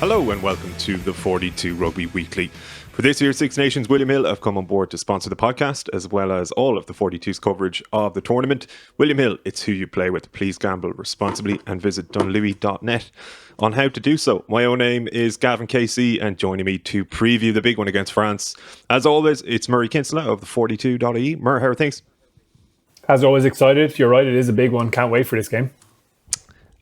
Hello and welcome to the 42 Rugby Weekly. For this year's Six Nations, William Hill have come on board to sponsor the podcast, as well as all of the 42's coverage of the tournament. William Hill, it's who you play with. Please gamble responsibly and visit dunlewy.net on how to do so. My own name is Gavan Casey, and joining me to preview the big one against France, as always, it's Murray Kinsella of the 42.ie. Murray, how are things? As always, excited. You're right, it is a big one. Can't wait for this game.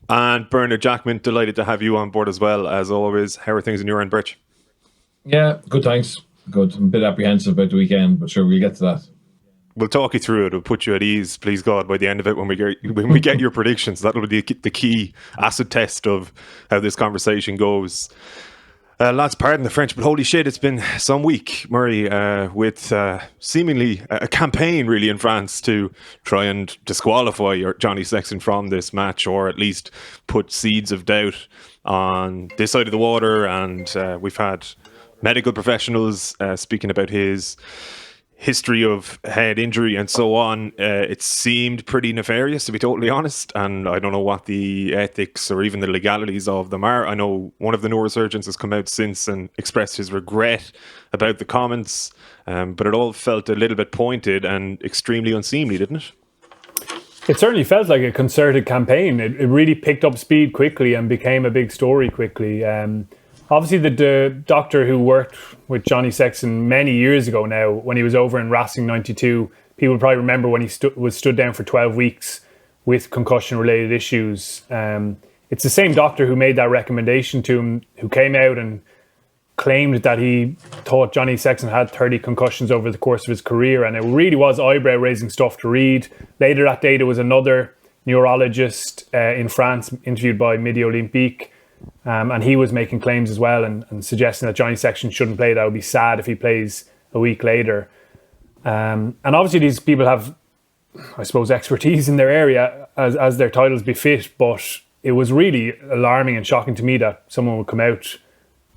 And Bernard Jackman, delighted to have you on board as well, as always. How are things in your end, Birch? Yeah, good, thanks. Good. I'm a bit apprehensive about the weekend, but sure, we'll get to that. We'll talk you through it. We'll put you at ease, please God, by the end of it when we get your predictions. That'll be the key acid test of how this conversation goes. Lads, pardon the French, but holy shit, it's been some week, Murray, with seemingly a campaign really in France to try and disqualify Johnny Sexton from this match, or at least put seeds of doubt on this side of the water. And we've had medical professionals speaking about his history of head injury and so on. It seemed pretty nefarious, to be totally honest, and I don't know what the ethics or even the legalities of them are. I know one of the neurosurgeons has come out since and expressed his regret about the comments, but it all felt a little bit pointed and extremely unseemly, didn't it? It certainly felt like a concerted campaign. It really picked up speed quickly and became a big story quickly. Obviously, the doctor who worked with Johnny Sexton many years ago now, when he was over in Racing 92, people probably remember when he was stood down for 12 weeks with concussion-related issues. It's the same doctor who made that recommendation to him, who came out and claimed that he thought Johnny Sexton had 30 concussions over the course of his career, and it really was eyebrow-raising stuff to read. Later that day, there was another neurologist in France interviewed by Midi Olympique, and he was making claims as well and suggesting that Johnny Sexton shouldn't play. That would be sad if he plays a week later. And obviously these people have, I suppose, expertise in their area as their titles befit, but it was really alarming and shocking to me that someone would come out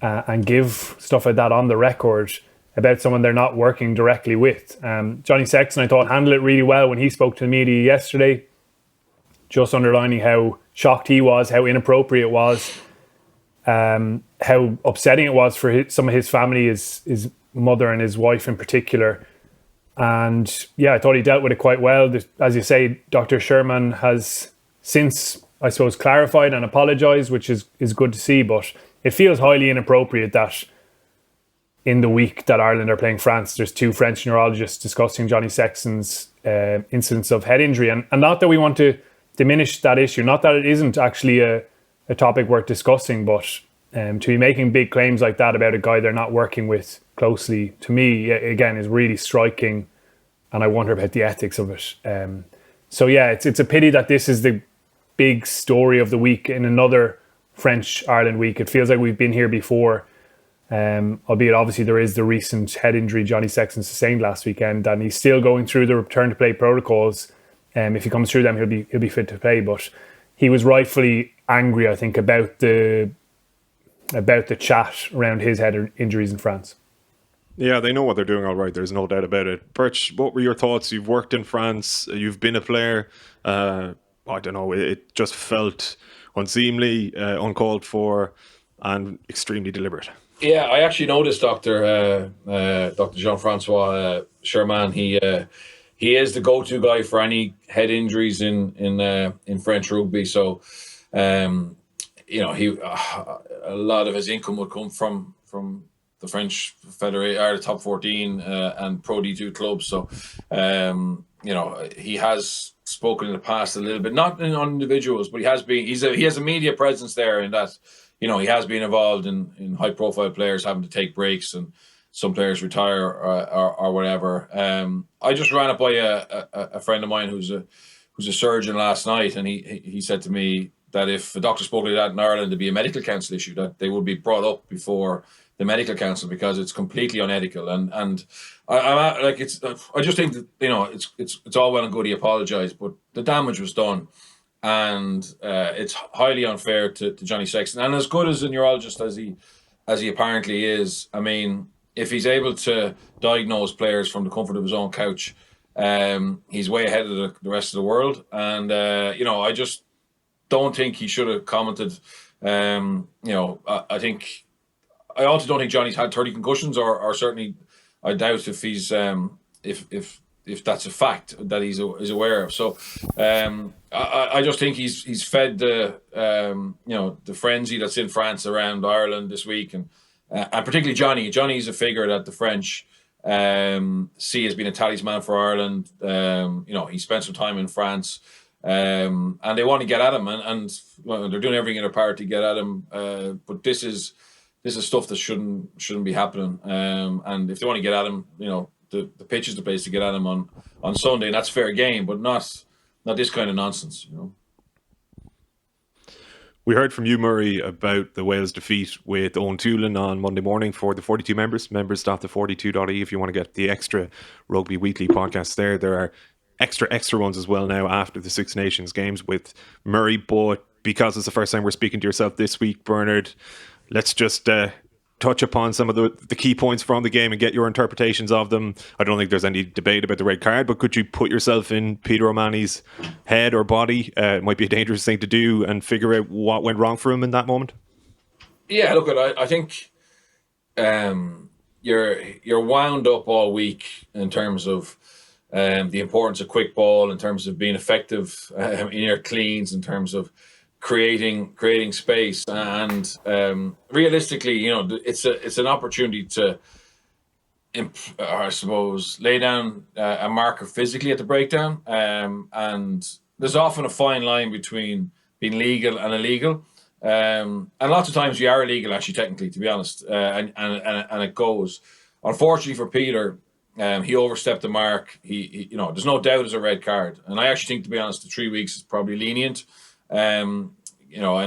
and give stuff like that on the record about someone they're not working directly with. Johnny Sexton, I thought, handled it really well when he spoke to the media yesterday, just underlining how shocked he was, how inappropriate it was, how upsetting it was for some of his family, his mother and his wife in particular. And yeah, I thought he dealt with it quite well. As you say, Dr. Sherman has since, I suppose, clarified and apologised, which is good to see, but it feels highly inappropriate that in the week that Ireland are playing France, there's two French neurologists discussing Johnny Sexton's incidence of head injury. And not that we want to diminish that issue, not that it isn't actually a topic worth discussing, but to be making big claims like that about a guy they're not working with closely, to me, again, is really striking, and I wonder about the ethics of it. So yeah, it's a pity that this is the big story of the week in another French-Ireland week. It feels like we've been here before, albeit obviously there is the recent head injury Johnny Sexton sustained last weekend, and he's still going through the return to play protocols. If he comes through them, he'll be fit to play, but he was rightfully angry, I think, about the chat around his head injuries in France. Yeah, they know what they're doing all right. There's no doubt about it. Birch, what were your thoughts? You've worked in France. You've been a player. I don't know. It just felt unseemly, uncalled for, and extremely deliberate. Yeah, I actually noticed Dr. Jean-Francois Sherman. He is the go-to guy for any head injuries in French rugby. So, he a lot of his income would come from the French Federation, or the top 14 and Pro D2 clubs. So, he has spoken in the past a little bit, not on individuals, but he has a media presence there in that, he has been involved in high-profile players having to take breaks and some players retire or whatever. I just ran up by a friend of mine who's a surgeon last night, and he said to me that if a doctor spoke like that in Ireland, there'd be a medical council issue, that they would be brought up before the medical council because it's completely unethical. And I just think that it's all well and good he apologised, but the damage was done, and it's highly unfair to Johnny Sexton. And as good as a neurologist as he apparently is, I mean, if he's able to diagnose players from the comfort of his own couch, he's way ahead of the rest of the world. And I just don't think he should have commented I think I also don't think Johnny's had 30 concussions, or certainly I doubt if he's if that's a fact that he's aware of. So I just think he's fed the the frenzy that's in France around Ireland this week, and particularly Johnny. Johnny's a figure that the French see as being a talisman for Ireland. He spent some time in France, and they want to get at him, and they're doing everything in their power to get at him. But this is stuff that shouldn't be happening. And if they want to get at him, the pitch is the place to get at him on Sunday, and that's fair game, but not this kind of nonsense. We heard from you, Murray, about the Wales defeat with Owen Toolan on Monday morning for the 42 members.the42.ie if you want to get the extra Rugby Weekly podcasts there. There are extra ones as well now after the Six Nations games with Murray, but because it's the first time we're speaking to yourself this week, Bernard, let's just touch upon some of the key points from the game and get your interpretations of them. I don't think there's any debate about the red card, but could you put yourself in Peter O'Mahony's head or body? It might be a dangerous thing to do, and figure out what went wrong for him in that moment. Yeah, look, I think you're wound up all week in terms of the importance of quick ball, in terms of being effective in your cleans, in terms of creating space, and realistically, it's an opportunity to, I suppose, lay down a marker physically at the breakdown, and there's often a fine line between being legal and illegal, and lots of times we are illegal, actually, technically, to be honest, and it goes. Unfortunately for Peter, he overstepped the mark. He there's no doubt it's a red card, and I actually think, to be honest, the 3 weeks is probably lenient. I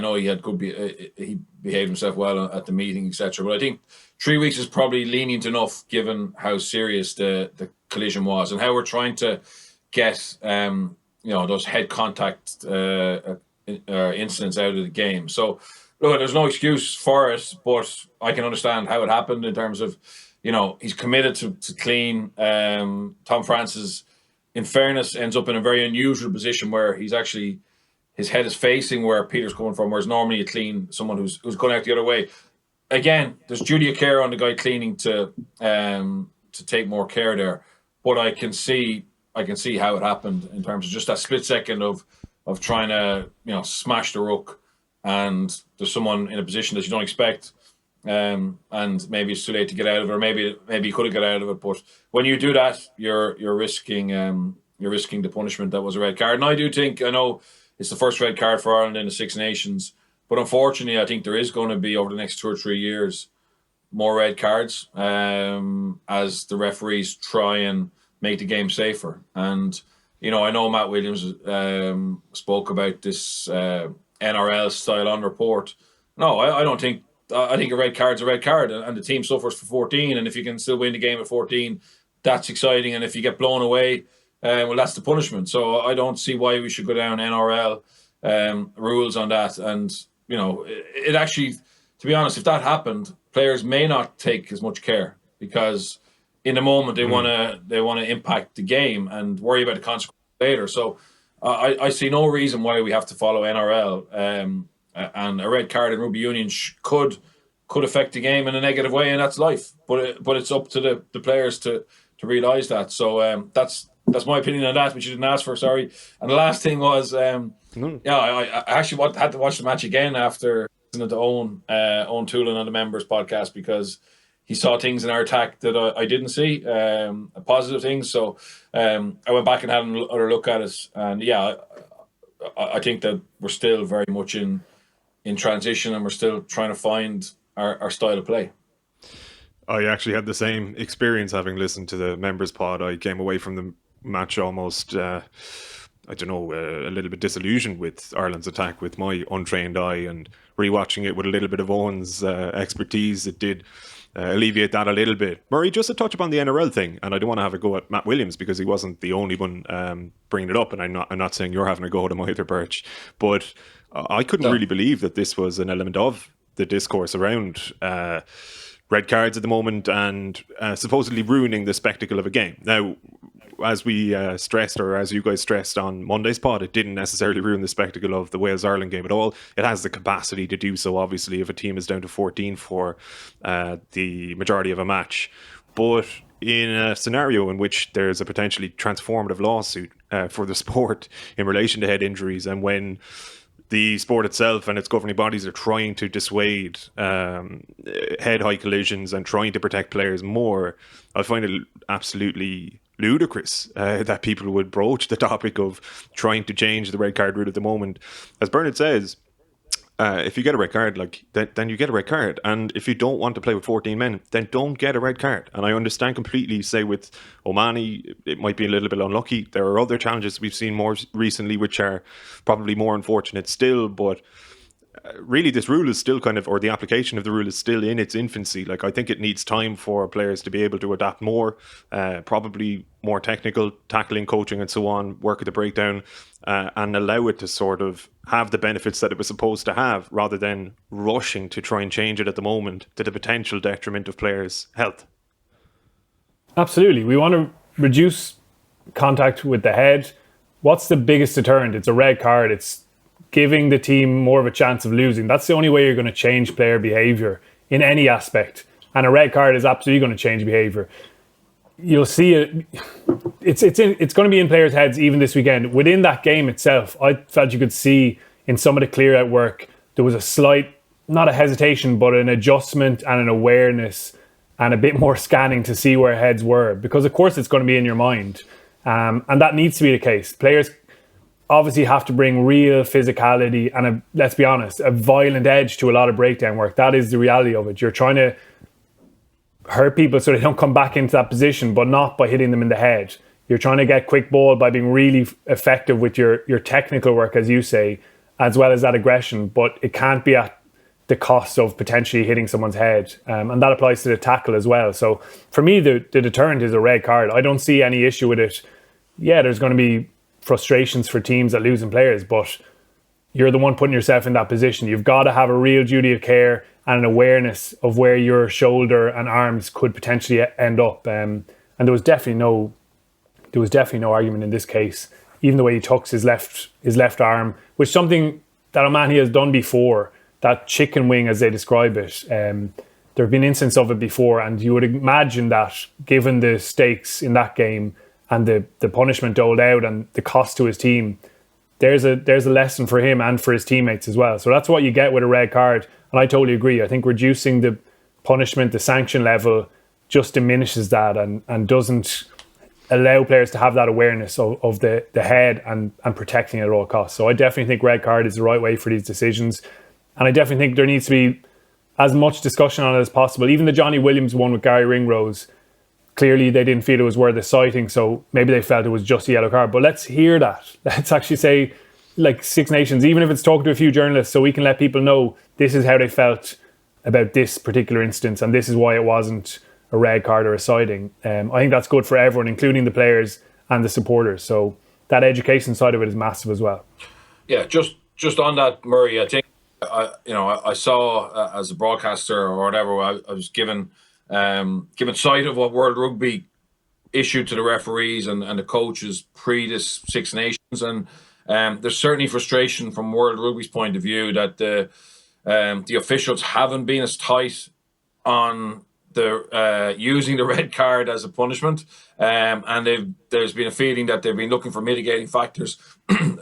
know he behaved himself well at the meeting, etc. But I think 3 weeks is probably lenient enough given how serious the collision was and how we're trying to get those head contact incidents out of the game. So look, there's no excuse for it, but I can understand how it happened in terms of he's committed to clean. Tom Francis, in fairness, ends up in a very unusual position where his head is facing where Peter's coming from, whereas normally you clean someone who's going out the other way. Again, there's duty of care on the guy cleaning to take more care there. But I can see how it happened in terms of just that split second of trying to smash the ruck, and there's someone in a position that you don't expect, and maybe it's too late to get out of it, or maybe you could have got out of it. But when you do that, you're risking the punishment that was a red card. And I do think, I know it's the first red card for Ireland in the Six Nations, but unfortunately, I think there is going to be, over the next 2 or 3 years, more red cards as the referees try and make the game safer. And I know Matt Williams spoke about this NRL style on report. No, I don't think. I think a red card's a red card, and the team suffers for 14. And if you can still win the game at 14, that's exciting. And if you get blown away, well, that's the punishment. So I don't see why we should go down NRL rules on that. And it actually, to be honest, if that happened, players may not take as much care, because in the moment they want to impact the game and worry about the consequences later. So I see no reason why we have to follow NRL. And a red card in rugby union could affect the game in a negative way, and that's life. But it's up to the players to realise that. So that's my opinion on that, which you didn't ask for. Sorry. And the last thing was, I actually had to watch the match again after listening to Owen Toolan on the members podcast, because he saw things in our attack that I didn't see, positive things. So I went back and had another look at it, and I think that we're still very much in transition, and we're still trying to find our style of play. I actually had the same experience having listened to the members pod. I came away from the match almost, a little bit disillusioned with Ireland's attack with my untrained eye, and rewatching it with a little bit of Owen's expertise, it did alleviate that a little bit. Murray, just to touch upon the NRL thing, and I don't want to have a go at Matt Williams because he wasn't the only one bringing it up, and I'm not saying you're having a go at him either, Birch, but I couldn't really believe that this was an element of the discourse around red cards at the moment and supposedly ruining the spectacle of a game. Now, as we stressed, or as you guys stressed on Monday's pod, it didn't necessarily ruin the spectacle of the Wales-Ireland game at all. It has the capacity to do so, obviously, if a team is down to 14 for the majority of a match. But in a scenario in which there's a potentially transformative lawsuit for the sport in relation to head injuries, and when the sport itself and its governing bodies are trying to dissuade head-high collisions and trying to protect players more, I find it absolutely ludicrous that people would broach the topic of trying to change the red card rule at the moment. As Bernard says, if you get a red card, then you get a red card. And if you don't want to play with 14 men, then don't get a red card. And I understand completely, say with Omani, it might be a little bit unlucky. There are other challenges we've seen more recently, which are probably more unfortunate still. But really, this rule is still or the application of the rule is still in its infancy. Like, I think it needs time for players to be able to adapt more, probably more technical, tackling, coaching and so on, work at the breakdown, and allow it to sort of have the benefits that it was supposed to have, rather than rushing to try and change it at the moment to the potential detriment of players' health. Absolutely. We want to reduce contact with the head. What's the biggest deterrent? It's a red card. It's giving the team more of a chance of losing. That's the only way you're going to change player behaviour in any aspect. And a red card is absolutely going to change behaviour. You'll see it. It's going to be in players' heads even this weekend. Within that game itself, I felt you could see in some of the clear-out work, there was a slight, not a hesitation, but an adjustment and an awareness and a bit more scanning to see where heads were. Because, of course, it's going to be in your mind. And that needs to be the case. Players obviously have to bring real physicality and, let's be honest, a violent edge to a lot of breakdown work. That is the reality of it. You're trying to hurt people so they don't come back into that position, but not by hitting them in the head. You're trying to get quick ball by being really effective with your technical work, as you say, as well as that aggression, but it can't be at the cost of potentially hitting someone's head. And that applies to the tackle as well. So for me, the deterrent is a red card. I don't see any issue with it. Yeah, there's going to be frustrations for teams that losing players, but you're the one putting yourself in that position. You've got to have a real duty of care and an awareness of where your shoulder and arms could potentially end up. And there was definitely no argument in this case. Even the way he tucks his left arm, which is something that O'Mahony has done before, that chicken wing as they describe it. There have been instances of it before, and you would imagine that given the stakes in that game and the punishment doled out and the cost to his team, there's a lesson for him and for his teammates as well. So that's what you get with a red card. And I totally agree. I think reducing the punishment, the sanction level, just diminishes that and doesn't allow players to have that awareness of the head and protecting it at all costs. So I definitely think red card is the right way for these decisions. And I definitely think there needs to be as much discussion on it as possible. Even the Johnny Williams one with Gary Ringrose, clearly they didn't feel it was worth the citing, so maybe they felt it was just a yellow card. But let's hear that. Let's actually say, like Six Nations, even if it's talking to a few journalists, so we can let people know this is how they felt about this particular instance and this is why it wasn't a red card or a citing. I think that's good for everyone, including the players and the supporters. So that education side of it is massive as well. Yeah, just on that, Murray, I think I saw as a broadcaster or whatever, I was given sight of what World Rugby issued to the referees and the coaches pre this Six Nations, and there's certainly frustration from World Rugby's point of view that the officials haven't been as tight on the using the red card as a punishment, and there's been a feeling that they've been looking for mitigating factors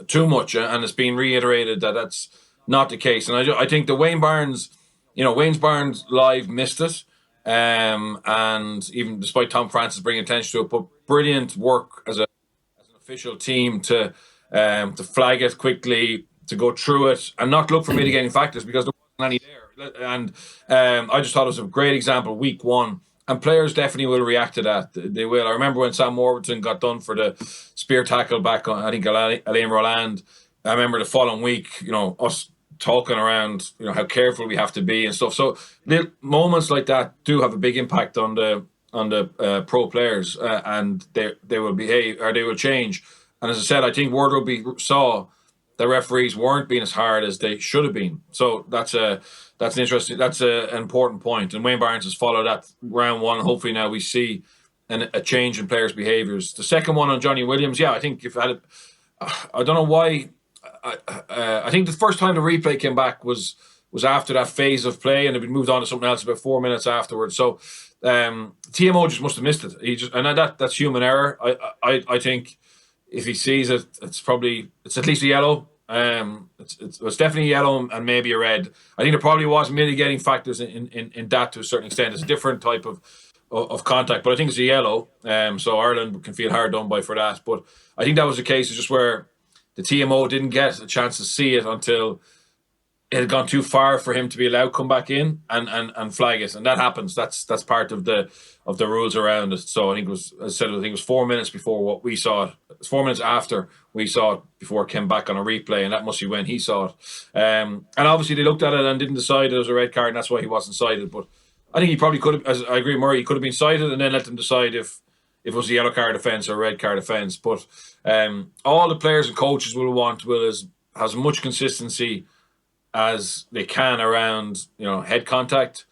too much, and it's been reiterated that that's not the case. And I think the Wayne Barnes live missed it. And even despite Tom Francis bringing attention to it, but brilliant work as an official team to flag it quickly, to go through it and not look for mitigating factors because there wasn't any there. And I just thought it was a great example, week one. And players definitely will react to that. They will. I remember when Sam Warburton got done for the spear tackle back on, I think, Alain Roland. I remember the following week, us talking around, how careful we have to be and stuff. So little moments like that do have a big impact on the pro players, and they will behave or they will change. And as I said, I think World Rugby saw the referees weren't being as hard as they should have been. So that's an important point. And Wayne Barnes has followed that round one. Hopefully now we see and a change in players' behaviours. The second one on Johnny Williams, I think if I had, I don't know why. I think the first time the replay came back was after that phase of play, and it had moved on to something else about 4 minutes afterwards. So TMO just must have missed it. That's human error. I think if he sees it, it's at least a yellow. It's definitely yellow and maybe a red. I think there probably was mitigating factors in that to a certain extent. It's a different type of contact, but I think it's a yellow. So Ireland can feel hard done by for that. But I think that was the case. It's just where the TMO didn't get a chance to see it until it had gone too far for him to be allowed to come back in and flag it, and that happens. That's part of the rules around it. So I think it was, as I said, it was 4 minutes before what we saw it. It was 4 minutes after we saw it before it came back on a replay, and that must be when he saw it. And obviously they looked at it and didn't decide it was a red card, and that's why he wasn't cited. But I think he probably could have, as I agree with Murray, he could have been cited and then let them decide if it was a yellow card offence or a red card offence. But all the players and coaches will want has as much consistency as they can around, head contact.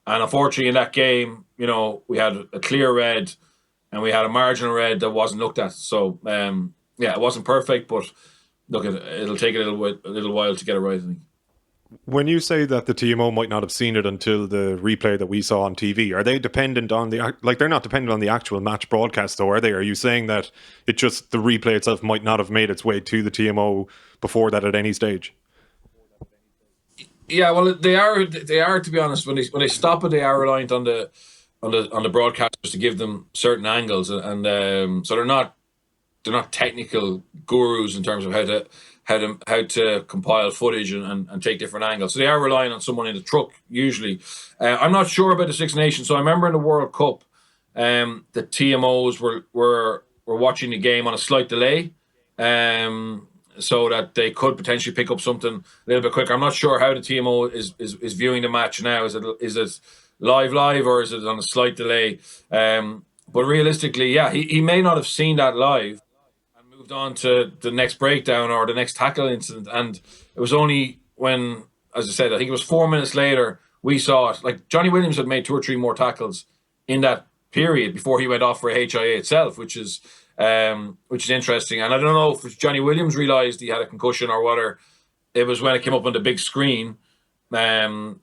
And unfortunately in that game, we had a clear red and we had a marginal red that wasn't looked at. So it wasn't perfect, but look, it'll take a little while to get it right, I think. When you say that the TMO might not have seen it until the replay that we saw on TV, are they dependent on they're not dependent on the actual match broadcast though, are they? Are you saying that the replay itself might not have made its way to the TMO before that at any stage? Yeah, well, they are to be honest. When they stop it, they are reliant on the broadcasters to give them certain angles, and so they're not technical gurus in terms of how to compile footage and take different angles. So they are relying on someone in the truck usually. I'm not sure about the Six Nations. So I remember in the World Cup, the TMOs were watching the game on a slight delay. So that they could potentially pick up something a little bit quicker. I'm not sure how the TMO is viewing the match now. Is it live or is it on a slight delay? But realistically, he may not have seen that live and moved on to the next breakdown or the next tackle incident. And it was only when, as I said, I think it was 4 minutes later, we saw it. Like Johnny Williams had made 2 or 3 more tackles in that period before he went off for HIA itself, which is interesting. And I don't know if Johnny Williams realised he had a concussion or whether it was when it came up on the big screen. When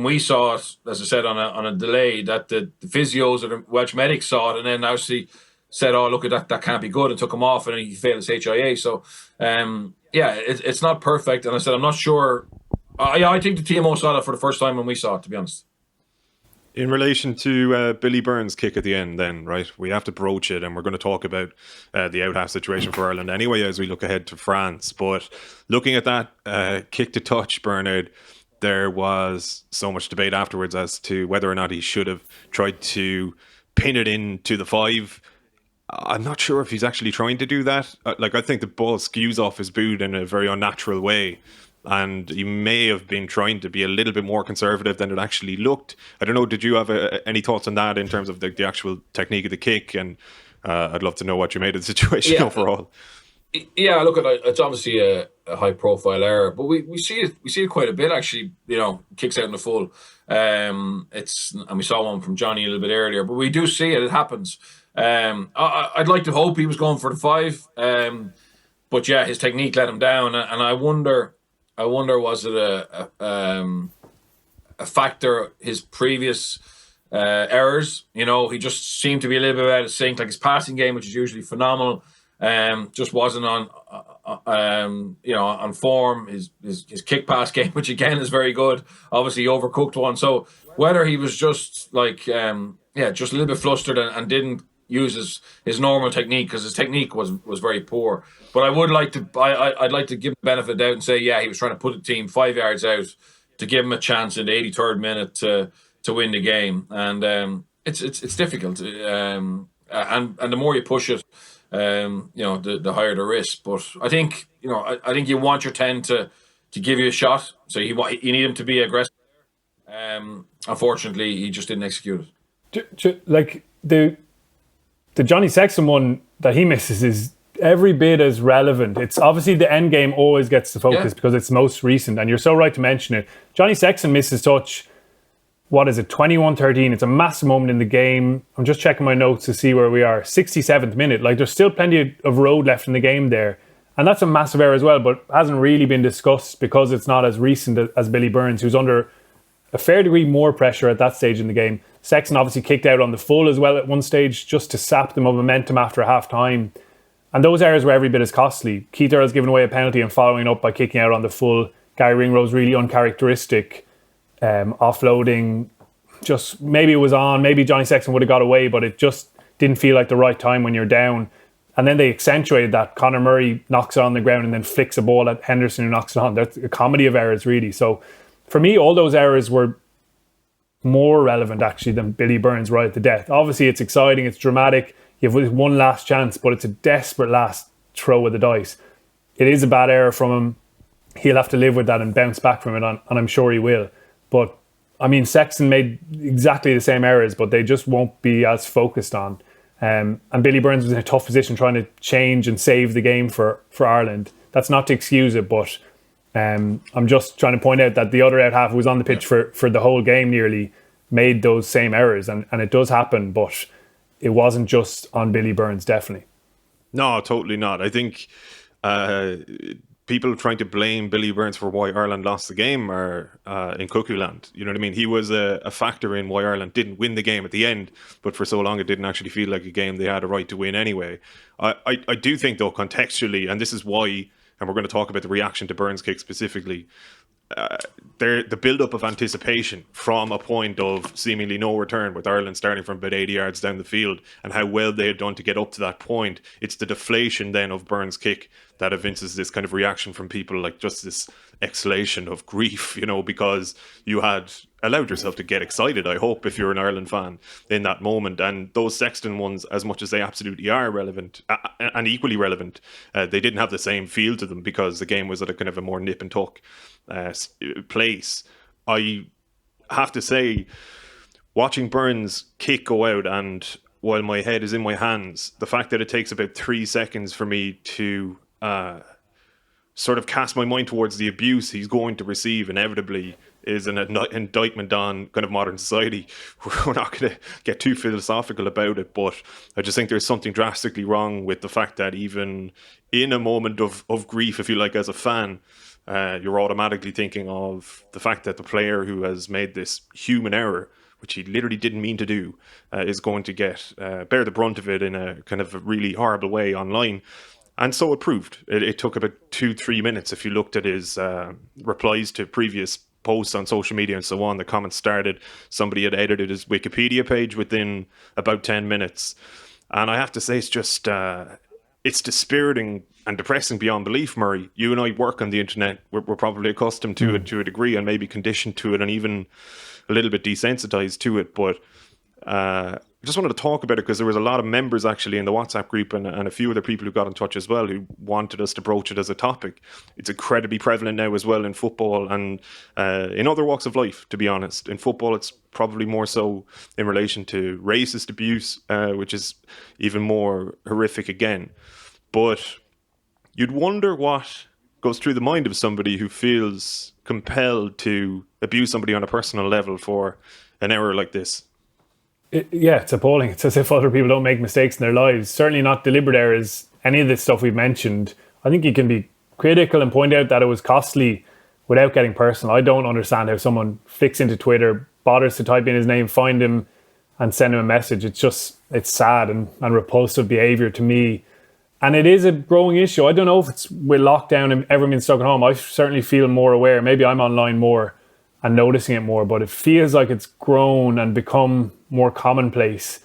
we saw it, as I said, on a delay, that the physios or the Welsh medics saw it and then obviously said, oh, look, that can't be good, and took him off and he failed his HIA. So, it's not perfect. And I said, I'm not sure. I think the TMO saw that for the first time when we saw it, to be honest. In relation to Billy Byrne's kick at the end then, right, we have to broach it, and we're going to talk about the out-half situation for Ireland anyway as we look ahead to France. But looking at that kick to touch, Bernard, there was so much debate afterwards as to whether or not he should have tried to pin it into the 5. I'm not sure if he's actually trying to do that. I think the ball skews off his boot in a very unnatural way. And he may have been trying to be a little bit more conservative than it actually looked. I don't know, did you have any thoughts on that in terms of the actual technique of the kick? And I'd love to know what you made of the situation overall. Yeah, look, it's obviously a high-profile error, but we see it quite a bit actually. Kicks out in the full. And we saw one from Johnny a little bit earlier, but we do see it. It happens. I'd like to hope he was going for the 5, but his technique let him down, and I wonder, was it a factor, his previous errors? He just seemed to be a little bit out of sync. Like his passing game, which is usually phenomenal, just wasn't on form. His kick pass game, which again is very good, obviously overcooked one. So whether he was just just a little bit flustered and didn't use his normal technique, because his technique was very poor. But I'd like to give him the benefit of the doubt and say, he was trying to put the team 5 yards out to give him a chance in the 83rd minute to win the game. And it's difficult. And the more you push it, the higher the risk. But I think you want your 10 to give you a shot. So you need him to be aggressive. Unfortunately, he just didn't execute it. Like the Johnny Sexton one that he misses is every bit as relevant. It's obviously the end game always gets the focus because it's most recent, and you're so right to mention it. Johnny Sexton misses touch what is it, 21-13. It's a massive moment in the game. I'm just checking my notes to see where we are. 67th minute. Like, there's still plenty of road left in the game there. And that's a massive error as well, but hasn't really been discussed because it's not as recent as Billy Burns, who's under a fair degree more pressure at that stage in the game. Sexton obviously kicked out on the full as well at one stage, just to sap them of momentum after half time. And those errors were every bit as costly. Keith Earl's given away a penalty and following up by kicking out on the full. Gary Ringrose really uncharacteristic. Offloading, just maybe it was on, maybe Johnny Sexton would have got away, but it just didn't feel like the right time when you're down. And then they accentuated that. Conor Murray knocks it on the ground and then flicks a ball at Henderson, who knocks it on. That's a comedy of errors, really. So for me, all those errors were more relevant actually than Billy Burns right at the death. Obviously it's exciting, it's dramatic, you have one last chance, but it's a desperate last throw of the dice. It is a bad error from him. He'll have to live with that and bounce back from it, and I'm sure he will. But I mean, Sexton made exactly the same errors, but they just won't be as focused on. And Billy Burns was in a tough position trying to change and save the game for Ireland. That's not to excuse it, but I'm just trying to point out that the other out half who was on the pitch for the whole game nearly made those same errors. And it does happen, but it wasn't just on Billy Burns, definitely. No, totally not. I think people trying to blame Billy Burns for why Ireland lost the game are in cuckoo land. You know what I mean? He was a factor in why Ireland didn't win the game at the end, but for so long it didn't actually feel like a game they had a right to win anyway. I do think, though, contextually, and this is why, and we're going to talk about the reaction to Burns' kick specifically, the build-up of anticipation from a point of seemingly no return, with Ireland starting from about 80 yards down the field, and how well they had done to get up to that point. It's the deflation then of Burns' kick that evinces this kind of reaction from people, like just this exhalation of grief, you know, because you had allowed yourself to get excited, I hope, if you're an Ireland fan in that moment. And those Sexton ones, as much as they absolutely are relevant and equally relevant, they didn't have the same feel to them because the game was at a kind of a more nip and tuck place. I have to say, watching Burns' kick go out, and while my head is in my hands, the fact that it takes about 3 seconds for me to sort of cast my mind towards the abuse he's going to receive inevitably is an indictment on kind of modern society. We're not going to get too philosophical about it, but I just think there's something drastically wrong with the fact that even in a moment of grief, if you like, as a fan, you're automatically thinking of the fact that the player who has made this human error, which he literally didn't mean to do, is going to get bear the brunt of it in a kind of a really horrible way online. And so it proved. It took about 2-3 minutes. If you looked at his replies to previous posts on social media and so on, the comments started. Somebody had edited his Wikipedia page within about 10 minutes. And I have to say, it's just, it's dispiriting and depressing beyond belief, Murray. You and I work on the internet. We're probably accustomed to it to a degree, and maybe conditioned to it, and even a little bit desensitized to it. But I just wanted to talk about it because there was a lot of members actually in the WhatsApp group, and a few other people who got in touch as well, who wanted us to broach it as a topic. It's incredibly prevalent now as well in football and in other walks of life, to be honest. In football, it's probably more so in relation to racist abuse, which is even more horrific again. But you'd wonder what goes through the mind of somebody who feels compelled to abuse somebody on a personal level for an error like this. It's appalling. It's as if other people don't make mistakes in their lives. Certainly not deliberate errors. Any of this stuff we've mentioned, I think you can be critical and point out that it was costly without getting personal. I don't understand how someone flicks into Twitter, bothers to type in his name, find him and send him a message. It's sad and repulsive behaviour to me. And it is a growing issue. I don't know if it's with lockdown and everyone being stuck at home. I certainly feel more aware. Maybe I'm online more and noticing it more, but it feels like it's grown and become more commonplace.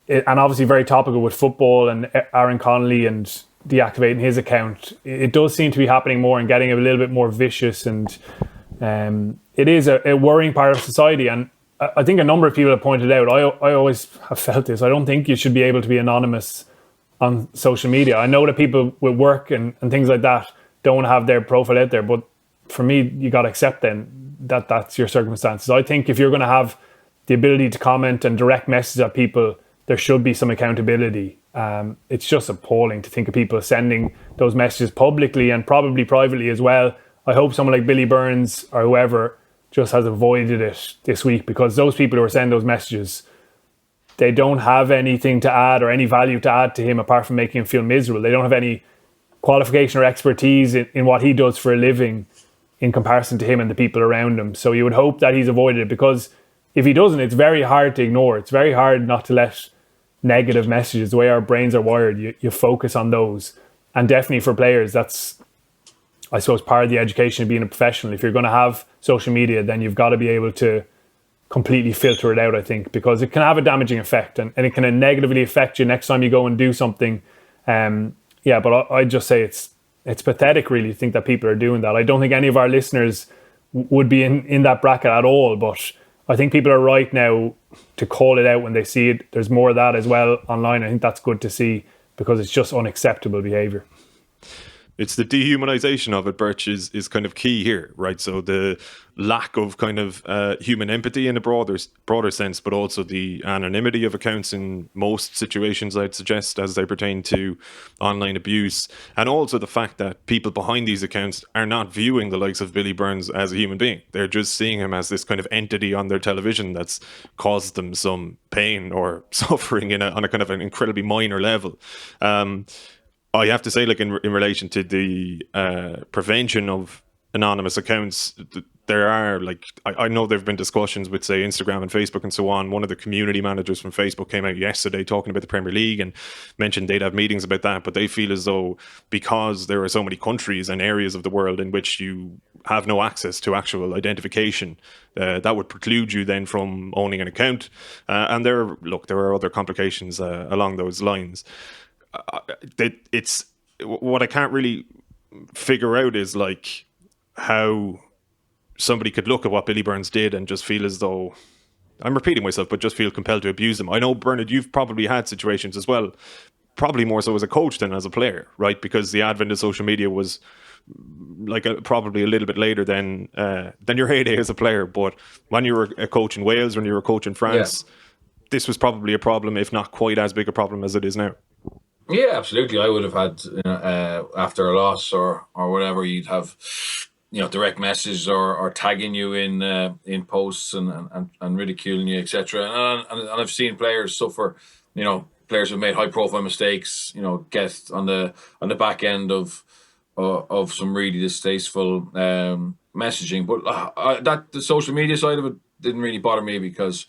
And obviously very topical with football and Aaron Connolly and deactivating his account. It does seem to be happening more and getting a little bit more vicious, and it is a worrying part of society. And I think a number of people have pointed out, I always have felt this, I don't think you should be able to be anonymous on social media. I know that people with work and things like that don't want to have their profile out there, but for me, you got to accept then that that's your circumstances. I think if you're going to have the ability to comment and direct messages at people, there should be some accountability. It's just appalling to think of people sending those messages publicly and probably privately as well. I hope someone like Billy Burns or whoever just has avoided it this week, because those people who are sending those messages, they don't have anything to add or any value to add to him apart from making him feel miserable. They don't have any qualification or expertise in what he does for a living in comparison to him and the people around him. So you would hope that he's avoided it, because if he doesn't, it's very hard to ignore. It's very hard not to let negative messages, the way our brains are wired, you focus on those. And definitely for players, that's, I suppose, part of the education of being a professional. If you're going to have social media, then you've got to be able to completely filter it out, I think, because it can have a damaging effect, and it can negatively affect you next time you go and do something. But I'd just say it's pathetic, really, to think that people are doing that. I don't think any of our listeners would be in that bracket at all, but I think people are right now to call it out when they see it. There's more of that as well online. I think that's good to see, because it's just unacceptable behaviour. It's the dehumanization of it, Birch, is kind of key here, right? So the lack of kind of human empathy in a broader sense, but also the anonymity of accounts in most situations, I'd suggest, as they pertain to online abuse. And also the fact that people behind these accounts are not viewing the likes of Billy Burns as a human being. They're just seeing him as this kind of entity on their television that's caused them some pain or suffering on a kind of an incredibly minor level. I have to say, like in relation to the prevention of anonymous accounts, there are, like, I know there have been discussions with, say, Instagram and Facebook and so on. One of the community managers from Facebook came out yesterday talking about the Premier League and mentioned they'd have meetings about that, but they feel as though because there are so many countries and areas of the world in which you have no access to actual identification, that would preclude you then from owning an account. And there are other complications along those lines. It's what I can't really figure out is like how somebody could look at what Billy Burns did and just feel as though, I'm repeating myself, but just feel compelled to abuse him. I know, Bernard, you've probably had situations as well, probably more so as a coach than as a player, right? Because the advent of social media was like probably a little bit later than your heyday as a player. But when you were a coach in Wales, when you were a coach in France, this was probably a problem, if not quite as big a problem as it is now. Yeah, absolutely. I would have had, after a loss or whatever, you'd have, direct messages or tagging you in posts and ridiculing you, etc. And I've seen players suffer. Players who've made high profile mistakes. Get on the back end of some really distasteful messaging. But the social media side of it didn't really bother me, because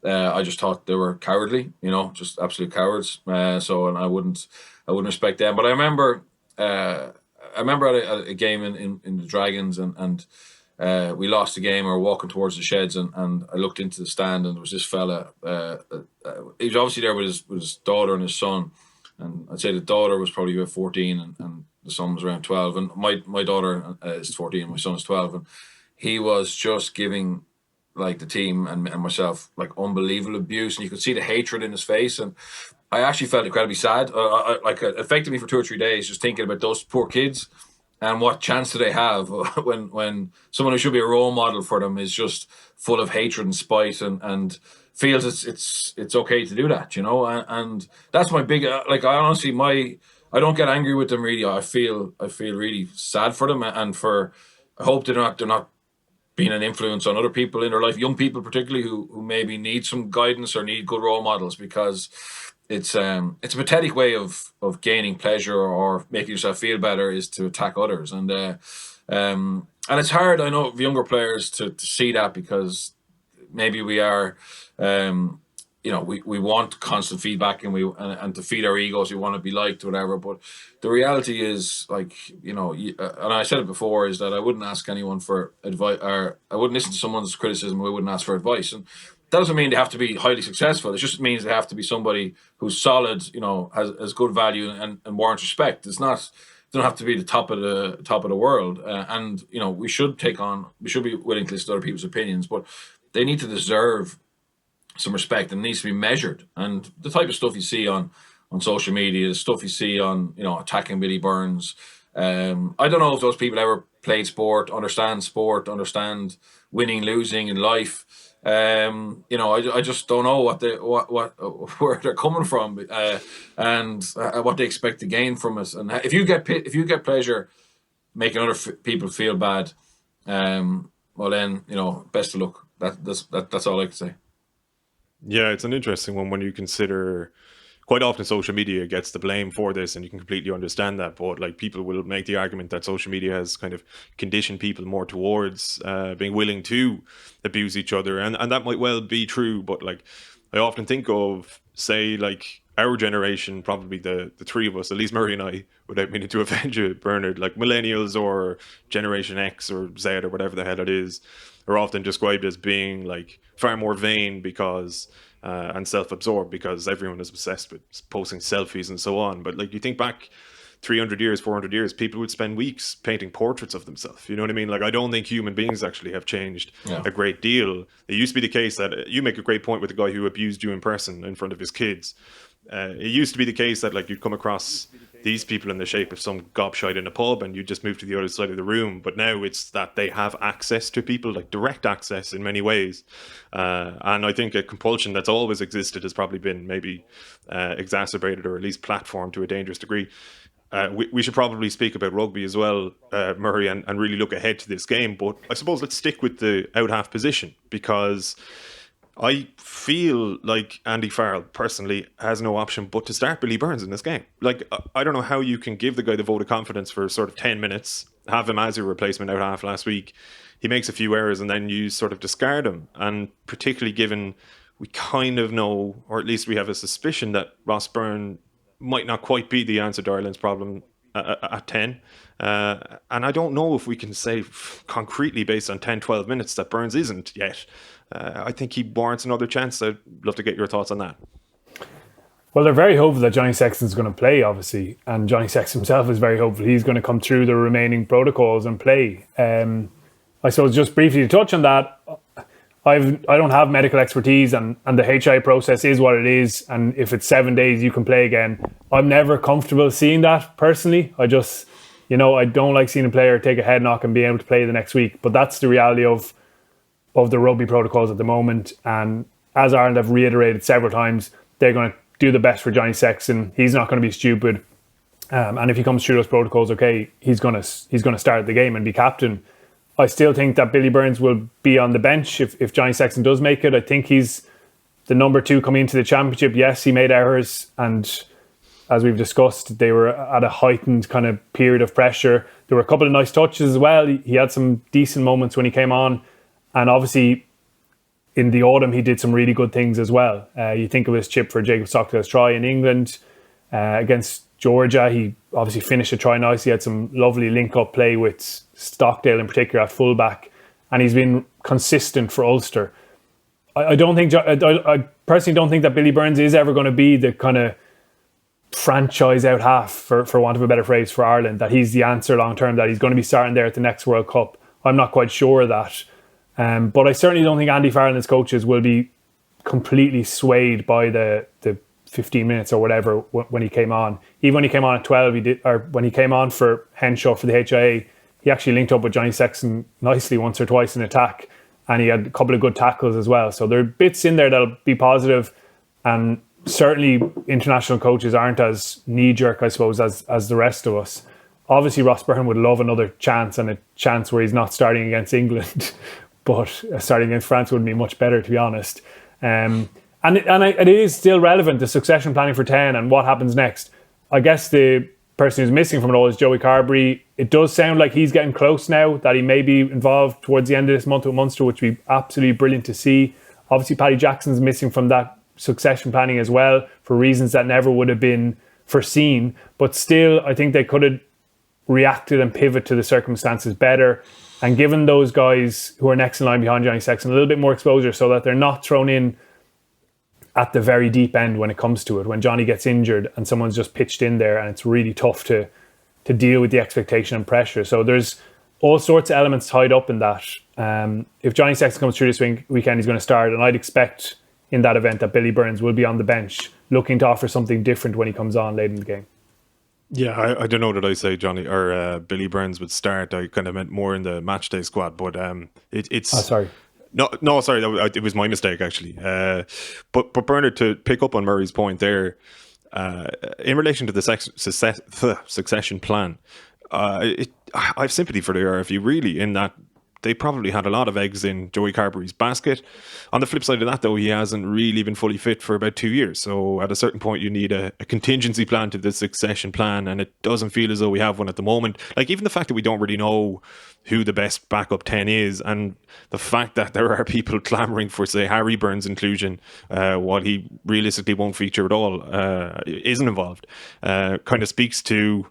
I just thought they were cowardly, just absolute cowards. And I wouldn't respect them. But I remember at a game in the Dragons, and we lost the game. We were walking towards the sheds, and I looked into the stand, and there was this fella. He was obviously there with his daughter and his son, and I'd say the daughter was probably about 14, and the son was around 12. And my daughter is 14, and my son is 12, and he was just giving, like, the team and myself, like, unbelievable abuse, and you could see the hatred in his face. And I actually felt incredibly sad. It affected me for 2 or 3 days, just thinking about those poor kids and what chance do they have when someone who should be a role model for them is just full of hatred and spite and feels it's okay to do that, and that's my big, I honestly, I don't get angry with them, really. I feel really sad for them, and I hope they're not being an influence on other people in their life, young people particularly, who maybe need some guidance or need good role models, because it's a pathetic way of gaining pleasure or making yourself feel better is to attack others. And it's hard, I know, of younger players to see that, because maybe we are, we want constant feedback, and to feed our egos, we want to be liked or whatever. But the reality is, like, and I said it before, is that I wouldn't ask anyone for advice, or I wouldn't listen to someone's criticism. I wouldn't ask for advice. And that doesn't mean they have to be highly successful. It just means they have to be somebody who's solid, has good value and warrants respect. They don't have to be the top of the world. And we should be willing to listen to other people's opinions, but they need to deserve some respect, and needs to be measured. And the type of stuff you see on social media, the stuff you see on, attacking Billy Burns, I don't know if those people ever played sport, understand winning, losing in life. I just don't know where they're coming from, and what they expect to gain from us. And if you get pleasure making other people feel bad, well then, best of luck. That's all I can say. Yeah, it's an interesting one when you consider quite often social media gets the blame for this, and you can completely understand that. But like, people will make the argument that social media has kind of conditioned people more towards being willing to abuse each other, and that might well be true. But like, I often think of, say, like our generation, probably the three of us, at least Murray and I, without meaning to offend you, Bernard, like millennials or Generation X or Z or whatever the hell it is, are often described as being like far more vain because and self-absorbed because everyone is obsessed with posting selfies and so on. But like, you think back 300 years, 400 years, people would spend weeks painting portraits of themselves. You know what I mean? Like, I don't think human beings actually have changed a great deal. It used to be the case that, you make a great point with the guy who abused you in person in front of his kids. It used to be the case that like, you'd come across these people in the shape of some gobshite in a pub and you just move to the other side of the room. But now it's that they have access to people, like direct access in many ways. And I think a compulsion that's always existed has probably been maybe exacerbated, or at least platformed to a dangerous degree. We should probably speak about rugby as well, Murray, and really look ahead to this game. But I suppose let's stick with the out half position, because I feel like Andy Farrell personally has no option but to start Billy Burns in this game. Like, I don't know how you can give the guy the vote of confidence for sort of 10 minutes, have him as your replacement out half last week. He makes a few errors and then you sort of discard him. And particularly given we kind of know, or at least we have a suspicion, that Ross Byrne might not quite be the answer to Ireland's problem at 10. And I don't know if we can say concretely based on 10, 12 minutes that Burns isn't yet. I think he warrants another chance. I'd love to get your thoughts on that. Well, they're very hopeful that Johnny Sexton's going to play, obviously. And Johnny Sexton himself is very hopeful he's going to come through the remaining protocols and play. I suppose just briefly to touch on that, I don't have medical expertise, and the HI process is what it is. And if it's 7 days, you can play again. I'm never comfortable seeing that personally. I just, I don't like seeing a player take a head knock and be able to play the next week. But that's the reality of the rugby protocols at the moment. And as Ireland have reiterated several times, they're going to do the best for Johnny Sexton. He's not going to be stupid. And if he comes through those protocols, okay, he's going to start the game and be captain. I still think that Billy Burns will be on the bench if Johnny Sexton does make it. I think he's the number 2 coming into the championship. Yes, he made errors, and as we've discussed, they were at a heightened kind of period of pressure. There were a couple of nice touches as well. He had some decent moments when he came on, and obviously in the autumn he did some really good things as well. You think of his chip for Jacob Stockdale's try in England against Georgia. He obviously finished a try nicely. He had some lovely link-up play with Stockdale in particular at fullback, and he's been consistent for Ulster. I personally don't think that Billy Burns is ever going to be the kind of franchise out half, for want of a better phrase, for Ireland, that he's the answer long term, that he's going to be starting there at the next World Cup. I'm not quite sure of that. But I certainly don't think Andy Farrell and his coaches will be completely swayed by the 15 minutes or whatever when he came on. Even when he came on at 12, when he came on for Henshaw for the HIA, he actually linked up with Johnny Sexton nicely once or twice in attack, and he had a couple of good tackles as well. So there are bits in there that'll be positive, and certainly international coaches aren't as knee-jerk, I suppose, as the rest of us. Obviously, Ross Byrne would love another chance, and a chance where he's not starting against England, but starting against France would be much better, to be honest. And it is still relevant, the succession planning for 10 and what happens next. I guess the person who's missing from it all is Joey Carberry. It does sound like he's getting close now, that he may be involved towards the end of this month with Munster, which would be absolutely brilliant to see. Obviously, Paddy Jackson's missing from that succession planning as well, for reasons that never would have been foreseen. But still, I think they could have reacted and pivot to the circumstances better, and given those guys who are next in line behind Johnny Sexton a little bit more exposure, so that they're not thrown in at the very deep end when it comes to it, when Johnny gets injured and someone's just pitched in there, and it's really tough to deal with the expectation and pressure. So there's all sorts of elements tied up in that. If Johnny Sexton comes through this weekend, he's going to start, and I'd expect in that event that Billy Burns will be on the bench, looking to offer something different when he comes on late in the game. Yeah, I don't know that I say Johnny or Billy Burns would start. I kind of meant more in the match day squad, but it's. Oh, sorry. No, sorry, it was my mistake actually. But Bernard, to pick up on Murray's point there, in relation to the succession plan, I have sympathy for the IRFU really, in that they probably had a lot of eggs in Joey Carberry's basket. On the flip side of that, though, he hasn't really been fully fit for about 2 years. So at a certain point, you need a contingency plan to the succession plan, and it doesn't feel as though we have one at the moment. Like, even the fact that we don't really know who the best backup 10 is, and the fact that there are people clamouring for, say, Harry Byrne's inclusion while he realistically won't feature at all, isn't involved, kind of speaks to,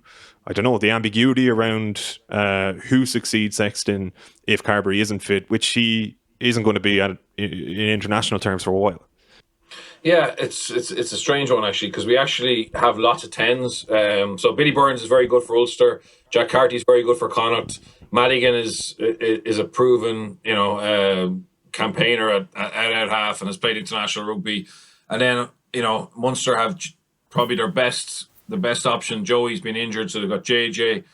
I don't know, the ambiguity around who succeeds Sexton if Carberry isn't fit, which he isn't going to be in international terms for a while. Yeah, it's a strange one, actually, because we actually have lots of 10s. So Billy Burns is very good for Ulster. Jack Carty is very good for Connacht. Madigan is a proven, campaigner at half and has played international rugby. And then, Munster have probably the best option. Joey's been injured, so they've got JJ,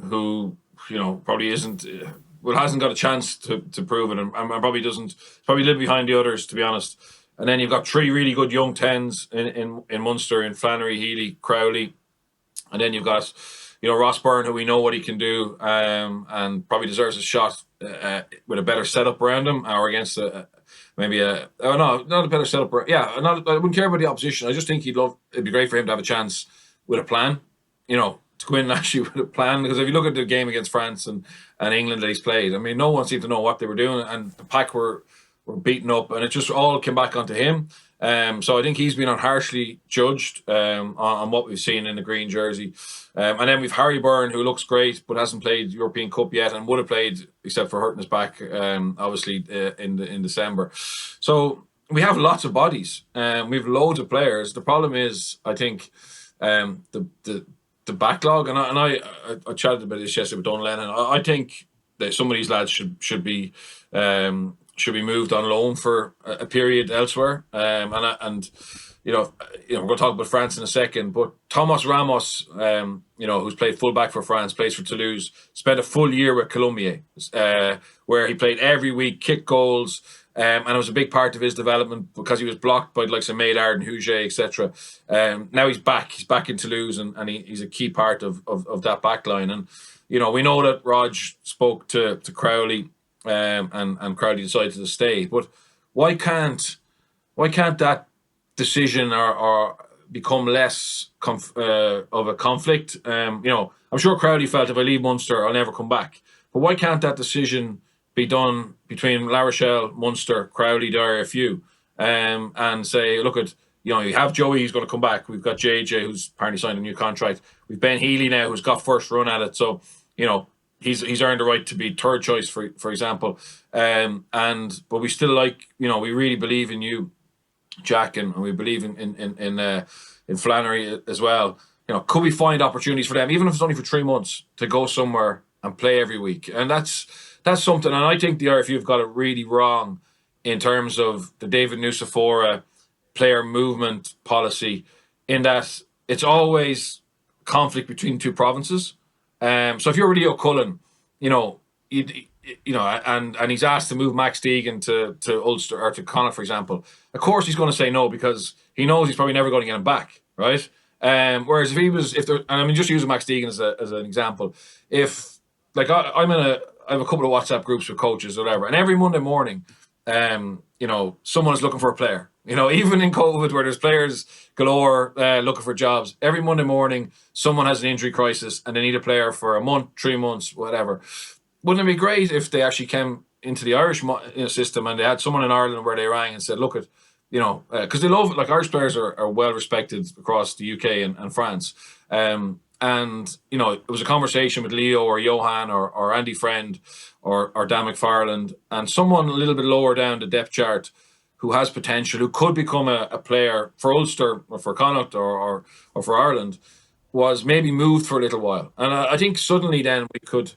who probably isn't. Hasn't got a chance to prove it, and probably doesn't. Probably a little behind the others, to be honest. And then you've got 3 really good young 10s in Munster, in Flannery, Healy, Crowley, and then you've got Ross Byrne, who we know what he can do, and probably deserves a shot with a better setup around him, or against not a better setup. I wouldn't care about the opposition. I just think it'd be great for him to have a chance with a plan, to go in actually with a plan. Because if you look at the game against France and England that he's played, I mean, no one seemed to know what they were doing, and the pack were beaten up, and it just all came back onto him. So I think he's been unharshly judged on what we've seen in the green jersey. And then we've Harry Byrne, who looks great but hasn't played European Cup yet, and would have played except for hurting his back, obviously in December. So we have lots of bodies. We have loads of players. The problem is, I think, the backlog. And I chatted about this yesterday with Don Lennon. I think that some of these lads should be moved on loan for a period elsewhere. We're going to talk about France in a second, but Thomas Ramos, who's played fullback for France, plays for Toulouse, spent a full year with Colombier, where he played every week, kicked goals, and it was a big part of his development because he was blocked by the likes of Maillard and Huget, etc. Now he's back in Toulouse, and he's a key part of that back line. And, we know that Rog spoke to Crowley, and Crowley decided to stay. But why can't that decision or become less of a conflict? I'm sure Crowley felt, if I leave Munster, I'll never come back. But why can't that decision be done between La Rochelle, Munster, Crowley, the IRFU, and say, look at, you have Joey, who's going to come back. We've got JJ, who's apparently signed a new contract. We've Ben Healy now, who's got first run at it. So, he's earned the right to be third choice, for example. But we still we really believe in you, Jack, and we believe in Flannery as well. Could we find opportunities for them, even if it's only for 3 months, to go somewhere and play every week? And that's something. And I think the RFU have got it really wrong in terms of the David Nucifora player movement policy, in that it's always conflict between 2 provinces. So if you're Rio Cullen, and he's asked to move Max Deegan to Ulster or to Connacht, for example, of course he's going to say no, because he knows he's probably never going to get him back, right? Whereas I'm just using Max Deegan as an example. If I have a couple of WhatsApp groups with coaches or whatever, and every Monday morning, someone is looking for a player. Even in COVID, where there's players galore looking for jobs, every Monday morning someone has an injury crisis and they need a player for a month, 3 months, whatever. Wouldn't it be great if they actually came into the Irish system and they had someone in Ireland where they rang and said, look at, because they love, Irish players are well respected across the UK and France. And it was a conversation with Leo or Johan or Andy Friend or Dan McFarland, and someone a little bit lower down the depth chart who has potential, who could become a player for Ulster or for Connacht or for Ireland, was maybe moved for a little while. And I think suddenly then we could,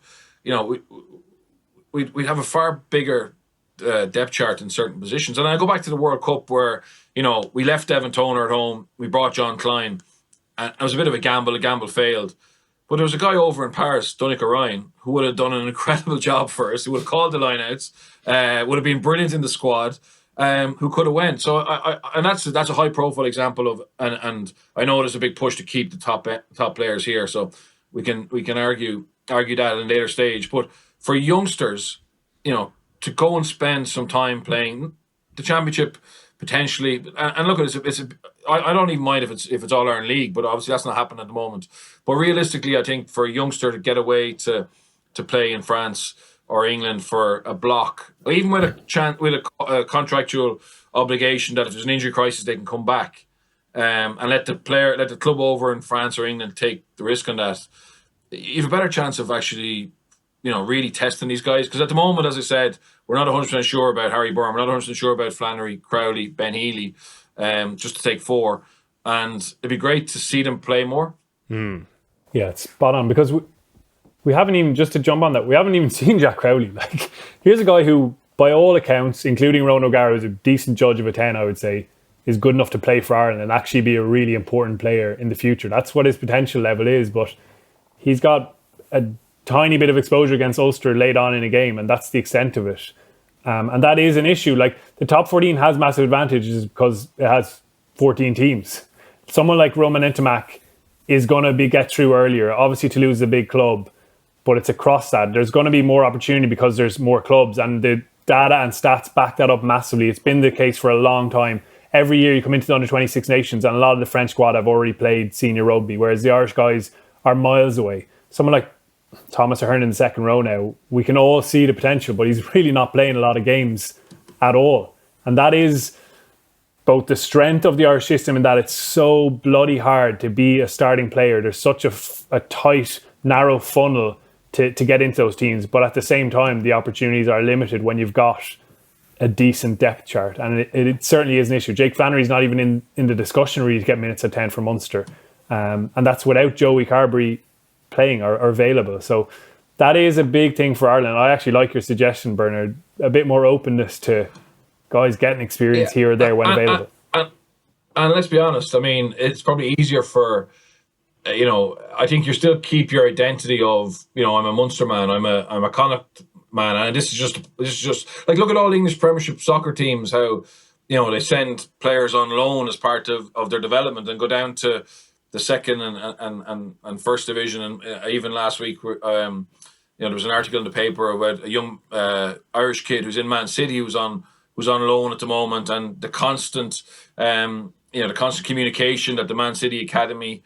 we'd have a far bigger depth chart in certain positions. And I go back to the World Cup where, we left Devon Toner at home, we brought John Klein, and it was a bit of a gamble failed. But there was a guy over in Paris, Donnacha Ryan, who would have done an incredible job for us, who would have called the lineouts, would have been brilliant in the squad, who could have went. So and that's a high profile example of, and I know there's a big push to keep the top players here, so we can argue that at a later stage. But for youngsters, to go and spend some time playing the championship potentially, and look at it, I don't even mind if it's All Ireland League, but obviously that's not happening at the moment. But realistically, I think for a youngster to get away to play in France or England for a block, or even with a contractual obligation that if there's an injury crisis they can come back, and let the club over in France or England take the risk on that, you have a better chance of actually really testing these guys. Because at the moment, as I said, we're not 100% sure about Harry Byrne. We're not 100% sure about Flannery, Crowley, Ben Healy, just to take four. And it'd be great to see them play more. Yeah, it's spot on. Because we haven't even, just to jump on that, we haven't even seen Jack Crowley. Like, here's a guy who, by all accounts, including Ronan O'Gara, who's a decent judge of a 10, I would say, is good enough to play for Ireland and actually be a really important player in the future. That's what his potential level is. But he's got a tiny bit of exposure against Ulster late on in a game, and that's the extent of it. And that is an issue. Like, the top 14 has massive advantages because it has 14 teams. Someone like Roman Ntomak is going to get through earlier. Obviously, Toulouse is a big club, but it's across that. There's going to be more opportunity because there's more clubs, and the data and stats back that up massively. It's been the case for a long time. Every year you come into the under-26 nations, and a lot of the French squad have already played senior rugby, whereas the Irish guys are miles away. Someone like Thomas Ahern in the second row now, we can all see the potential, but he's really not playing a lot of games at all. And that is both the strength of the Irish system in that it's so bloody hard to be a starting player. There's such a tight, narrow funnel to get into those teams. But at the same time, the opportunities are limited when you've got a decent depth chart. And it certainly is an issue. Jake Flannery's not even in the discussion really to get minutes at 10 for Munster. And that's without Joey Carberry playing or available. So that is a big thing for Ireland. I actually like your suggestion, Bernard. A bit more openness to guys getting experience here or there when available. And let's be honest, I mean, it's probably easier for, I think you still keep your identity of, I'm a Munster man, I'm a Connacht man, and this is just like, look at all English Premiership soccer teams, how they send players on loan as part of their development and go down to the second and first division. And even last week, there was an article in the paper about a young Irish kid who's in Man City who's on loan at the moment, and the constant communication that the Man City academy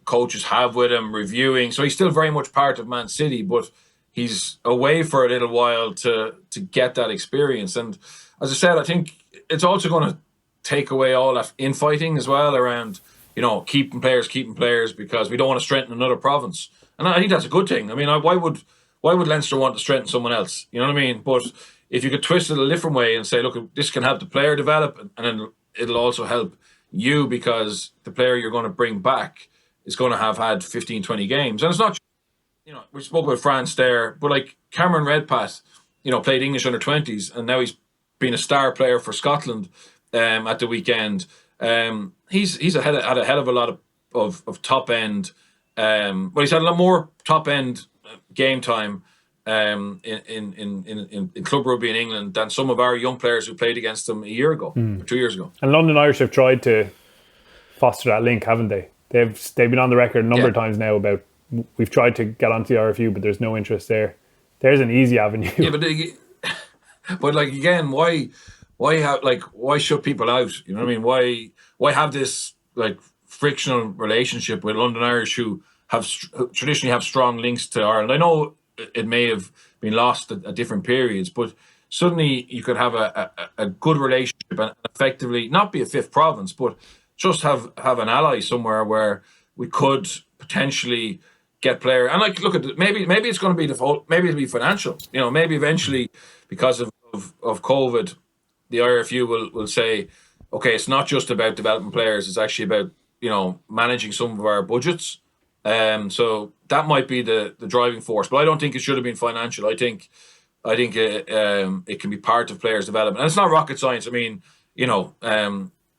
coaches have with him, reviewing. So he's still very much part of Man City, but he's away for a little while to get that experience. And as I said, I think it's also going to take away all that infighting as well around, keeping players because we don't want to strengthen another province. And I think that's a good thing. I mean, why would Leinster want to strengthen someone else? You know what I mean? But if you could twist it a different way and say, look, this can help the player develop, and then it'll also help you because the player you're going to bring back is going to have had 15, 20 games. And it's not, we spoke about France there, but like Cameron Redpath, played English under-20s, and now he's been a star player for Scotland at the weekend. He's had a hell of a lot of top end, but he's had a lot more top end game time in club rugby in England than some of our young players who played against them a year ago, or 2 years ago. And London Irish have tried to foster that link, haven't they? They've been on the record a number of times now about we've tried to get onto the IRFU, but there's no interest there. There's an easy avenue. Yeah, but like again, why shut people out? You know what I mean? Why have this like frictional relationship with London Irish who traditionally have strong links to Ireland? I know it may have been lost at different periods, but suddenly you could have a good relationship and effectively not be a fifth province, but just have an ally somewhere where we could potentially get player. And like, look at maybe it's going to be default. Maybe it'll be financial. Maybe eventually because of COVID, the IRFU will say, okay, it's not just about developing players. It's actually about managing some of our budgets. So that might be the driving force, but I don't think it should have been financial. I think it can be part of players' development, and it's not rocket science. I mean,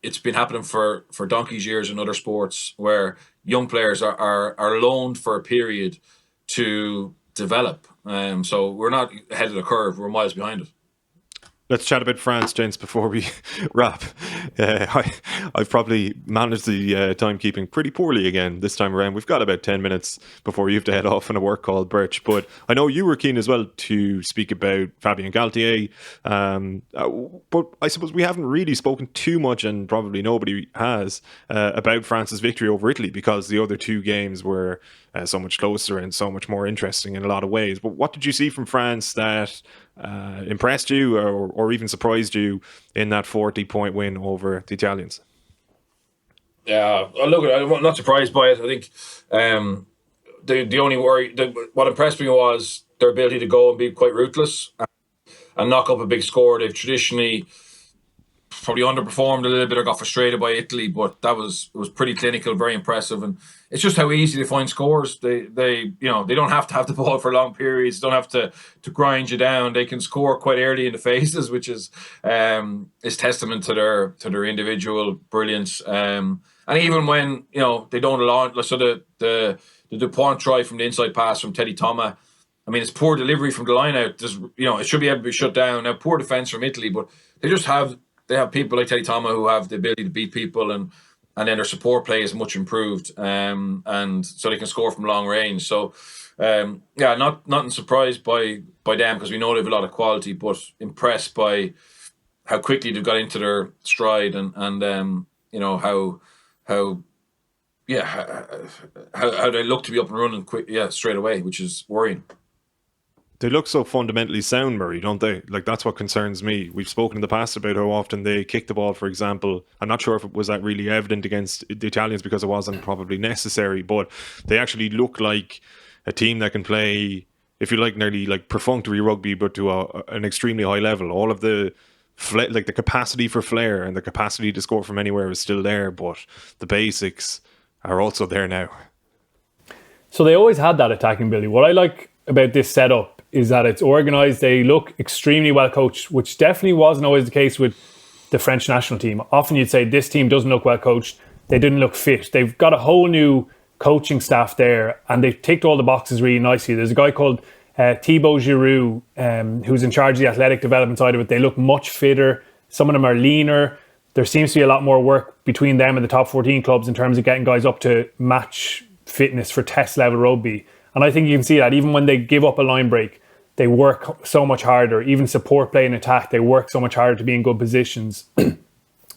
it's been happening for donkey's years in other sports where young players are loaned for a period to develop. So we're not ahead of the curve; we're miles behind it. Let's chat a bit France, gents, before we wrap. I've probably managed the timekeeping pretty poorly again this time around. We've got about 10 minutes before you have to head off on a work call, Birch. But I know you were keen as well to speak about Fabien Galthié. But I suppose we haven't really spoken too much, and probably nobody has, about France's victory over Italy, because the other two games were so much closer and so much more interesting in a lot of ways. But what did you see from France that impressed you or even surprised you in that 40-point win over the Italians? Yeah, look, I'm not surprised by it. I think the only worry, what impressed me was their ability to go and be quite ruthless and knock up a big score. They've traditionally probably underperformed a little bit or got frustrated by Italy, but it was pretty clinical, very impressive, and it's just how easy they find scores. They don't have to have the ball for long periods, don't have to grind you down. They can score quite early in the phases, which is testament to their individual brilliance. And even when they don't allow, so the Dupont try from the inside pass from Teddy Thomas, I mean, it's poor delivery from the line out. It should be able to be shut down. Now, poor defense from Italy, but they have people like Teddy Thomas who have the ability to beat people, and then their support play is much improved, and so they can score from long range. So, not surprised by them, because we know they have a lot of quality, but impressed by how quickly they've got into their stride, and how they look to be up and running quick, straight away, which is worrying. They look so fundamentally sound, Murray, don't they? Like, that's what concerns me. We've spoken in the past about how often they kick the ball, for example. I'm not sure if it was that really evident against the Italians because it wasn't probably necessary, but they actually look like a team that can play, if you like, nearly like perfunctory rugby, but to an extremely high level. All of the the capacity for flair and the capacity to score from anywhere is still there, but the basics are also there now. So they always had that attacking ability. What I like about this setup is that it's organised. They look extremely well coached, which definitely wasn't always the case with the French national team. Often you'd say this team doesn't look well coached. They didn't look fit. They've got a whole new coaching staff there, and they've ticked all the boxes really nicely. There's a guy called Thibaut Giroux, who's in charge of the athletic development side of it. They look much fitter. Some of them are leaner. There seems to be a lot more work between them and the top 14 clubs in terms of getting guys up to match fitness for test level rugby. And I think you can see that even when they give up a line break, they work so much harder. Even support play and attack, they work so much harder to be in good positions.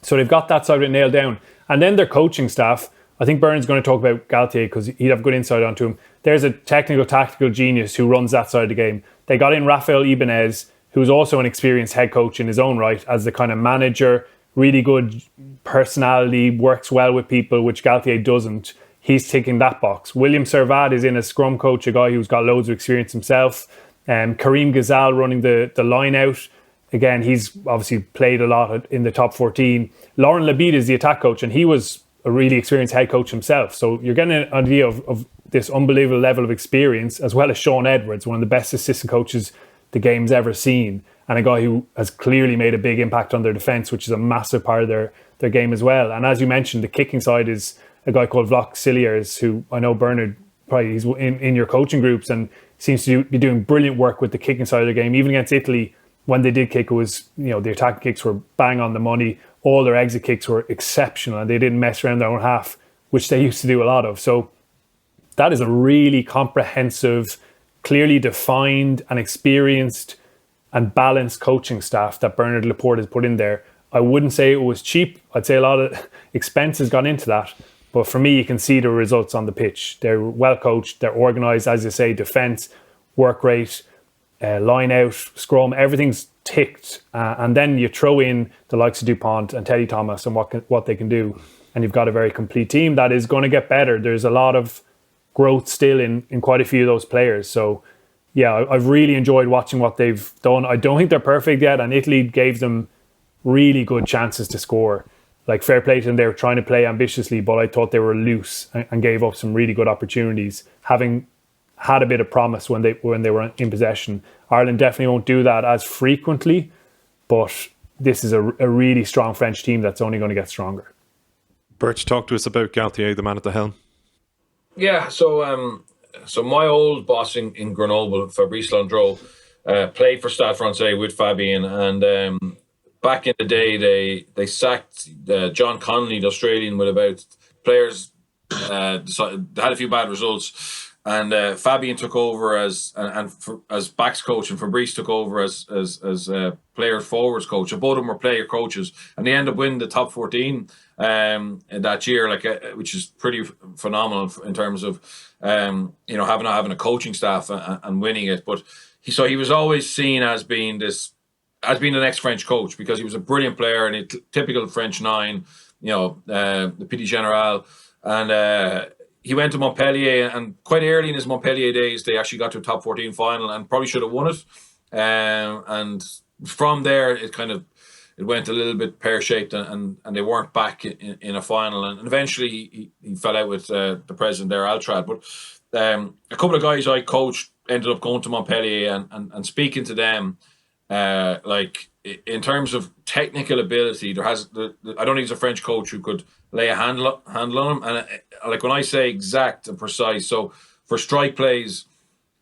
So they've got that side of it nailed down. And then their coaching staff, I think Bernard's going to talk about Galthié because he'd have good insight onto him. There's a technical, tactical genius who runs that side of the game. They got in Rafael Ibanez, who's also an experienced head coach in his own right, as the kind of manager, really good personality, works well with people, which Galthié doesn't. He's ticking that box. William Servat is in as scrum coach, a guy who's got loads of experience himself. Karim Ghazal running the line out. Again, he's obviously played a lot in the top 14. Laurent Labide is the attack coach, and he was a really experienced head coach himself. So you're getting an idea of this unbelievable level of experience, as well as Sean Edwards, one of the best assistant coaches the game's ever seen, and a guy who has clearly made a big impact on their defence, which is a massive part of their game as well. And as you mentioned, the kicking side is a guy called Vlach Siliers, who I know Bernard, probably he's in your coaching groups, and seems to be doing brilliant work with the kicking side of the game. Even against Italy, when they did kick, it was, the attacking kicks were bang on the money. All their exit kicks were exceptional, and they didn't mess around their own half, which they used to do a lot of. So that is a really comprehensive, clearly defined and experienced and balanced coaching staff that Bernard Laporte has put in there. I wouldn't say it was cheap. I'd say a lot of expense has gone into that. But for me, you can see the results on the pitch. They're well coached, they're organised, as you say, defence, work rate, line out, scrum, everything's ticked. And then you throw in the likes of Dupont and Teddy Thomas and what they can do. And you've got a very complete team that is going to get better. There's a lot of growth still in quite a few of those players. So, yeah, I've really enjoyed watching what they've done. I don't think they're perfect yet, and Italy gave them really good chances to score. Like, fair play to them, they were trying to play ambitiously, but I thought they were loose and gave up some really good opportunities, having had a bit of promise when they were in possession. Ireland definitely won't do that as frequently, but this is a really strong French team that's only going to get stronger. Birch, talk to us about Galthié, the man at the helm. Yeah, so my old boss in Grenoble, Fabrice Landreau, played for Stade Francais with Fabien, and back in the day, they sacked John Connolly, the Australian, with about players had a few bad results, and Fabien took over as backs coach, and Fabrice took over as player forwards coach. So both of them were player coaches, and they ended up winning the top 14 that year, which is pretty phenomenal in terms of having a coaching staff and winning it. But he was always seen as being the next French coach, because he was a brilliant player and a typical French nine, the Petit General. And he went to Montpellier, and quite early in his Montpellier days, they actually got to a top 14 final and probably should have won it. And from there, it went a little bit pear-shaped, and they weren't back in a final. And eventually, he fell out with the president there, Altrad. But a couple of guys I coached ended up going to Montpellier and speaking to them. In terms of technical ability, I don't think there's a French coach who could lay a handle on him. And when I say exact and precise, so for strike plays,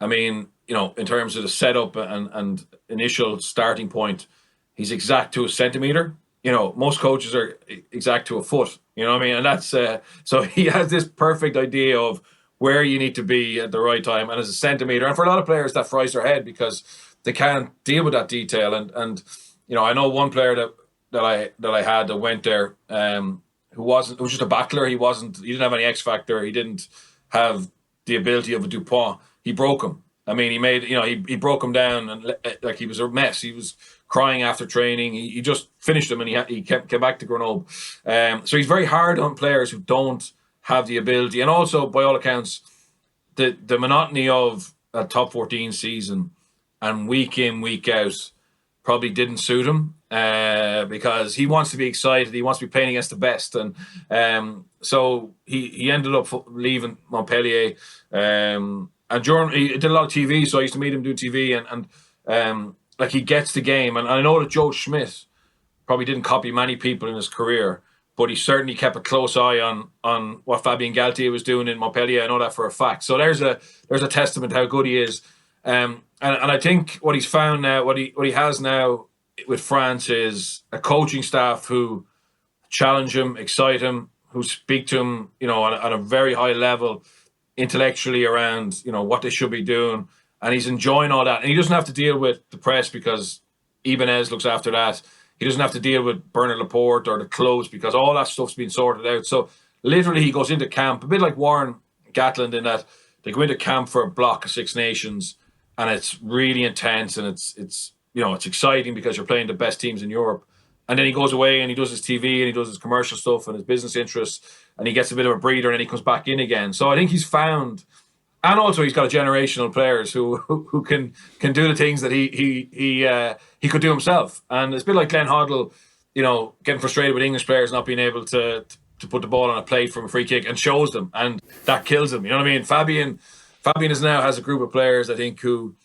I mean, in terms of the setup and initial starting point, he's exact to a centimeter. Most coaches are exact to a foot. You know what I mean? And that's so he has this perfect idea of where you need to be at the right time, and as a centimeter. And for a lot of players, that fries their head because they can't deal with that detail. And I know one player that I had that went there, who was just a battler. He didn't have any X factor. He didn't have the ability of a Dupont. He broke him. I mean, he broke him down, and he was a mess. He was crying after training. He just finished him, and he came back to Grenoble. So he's very hard on players who don't have the ability. And also, by all accounts, the monotony of a top 14 season and week in, week out probably didn't suit him, because he wants to be excited. He wants to be playing against the best. And so he ended up leaving Montpellier. And he did a lot of TV, so I used to meet him do TV. And he gets the game. And I know that Joe Schmidt probably didn't copy many people in his career, but he certainly kept a close eye on what Fabien Galthié was doing in Montpellier. I know that for a fact. So there's a testament to how good he is. And I think what he's found now, what he has now with France, is a coaching staff who challenge him, excite him, who speak to him, on a very high level intellectually around, what they should be doing. And he's enjoying all that. And he doesn't have to deal with the press because Ibanez looks after that. He doesn't have to deal with Bernard Laporte or the clubs because all that stuff's been sorted out. So literally he goes into camp, a bit like Warren Gatland, in that they go into camp for a block of Six Nations, and it's really intense, and it's exciting because you're playing the best teams in Europe. And then he goes away and he does his TV and he does his commercial stuff and his business interests, and he gets a bit of a breather, and then he comes back in again. So I think he's found, and also he's got a generational players who can do the things that he could do himself. And it's a bit like Glenn Hoddle, getting frustrated with English players not being able to put the ball on a plate from a free kick, and shows them, and that kills him. You know what I mean? Fabien has a group of players, I think, who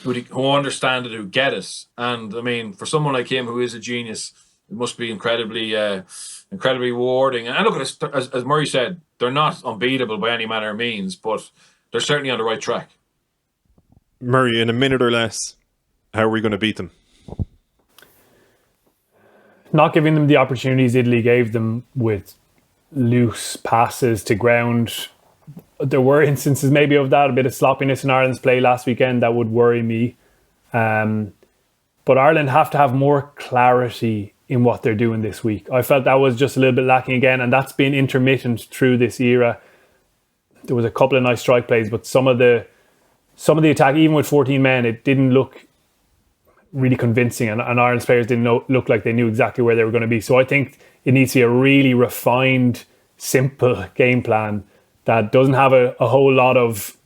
understand it, who get it. And I mean, for someone like him who is a genius, it must be incredibly rewarding. And look, as Murray said, they're not unbeatable by any manner of means, but they're certainly on the right track. Murray, in a minute or less, how are we going to beat them? Not giving them the opportunities Italy gave them with loose passes to ground. There were instances maybe of that, a bit of sloppiness in Ireland's play last weekend that would worry me. But Ireland have to have more clarity in what they're doing this week. I felt that was just a little bit lacking again, and that's been intermittent through this era. There was a couple of nice strike plays, but some of the attack, even with 14 men, it didn't look really convincing, and Ireland's players didn't look like they knew exactly where they were going to be. So I think it needs to be a really refined, simple game plan that doesn't have a whole lot of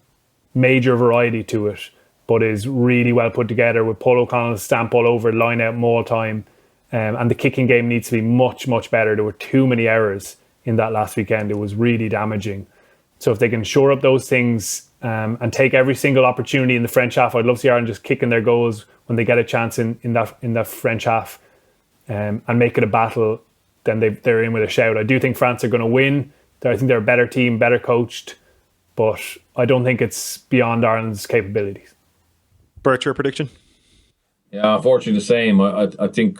major variety to it, but is really well put together with Paul O'Connell's stamp all over, line out, maul time. And the kicking game needs to be much, much better. There were too many errors in that last weekend. It was really damaging. So if they can shore up those things and take every single opportunity in the French half, I'd love to see Ireland just kicking their goals when they get a chance in that French half, and make it a battle. Then they're in with a shout. I do think France are going to win. I think they're a better team, better coached, but I don't think it's beyond Ireland's capabilities. Bert, your prediction? Yeah, unfortunately the same. I think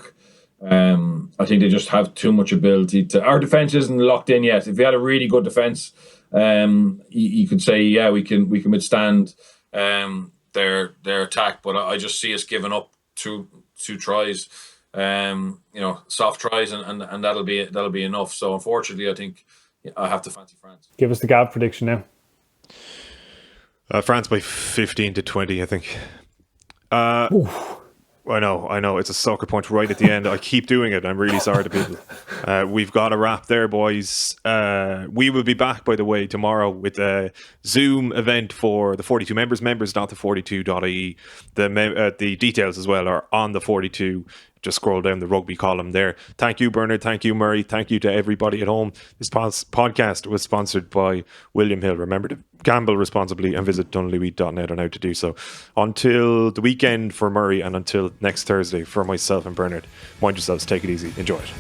I think they just have too much ability to. Our defense isn't locked in yet. If we had a really good defense, you could say, yeah, we can withstand their attack. But I just see us giving up two tries, soft tries, and that'll be enough. So unfortunately, I think I have to fancy France. Give us the Gav prediction now. France by 15-20, I think. I know. It's a soccer punch right at the end. I keep doing it. I'm really sorry to people. We've got a wrap there, boys. We will be back, by the way, tomorrow with a Zoom event for the 42 members, not the 42.ie. The details as well are on the 42. Just scroll down the rugby column there. Thank you, Bernard. Thank you, Murray. Thank you to everybody at home. This podcast was sponsored by William Hill. Remember to gamble responsibly and visit dunlewy.net on how to do so. Until the weekend for Murray and until next Thursday for myself and Bernard, mind yourselves, take it easy, enjoy it.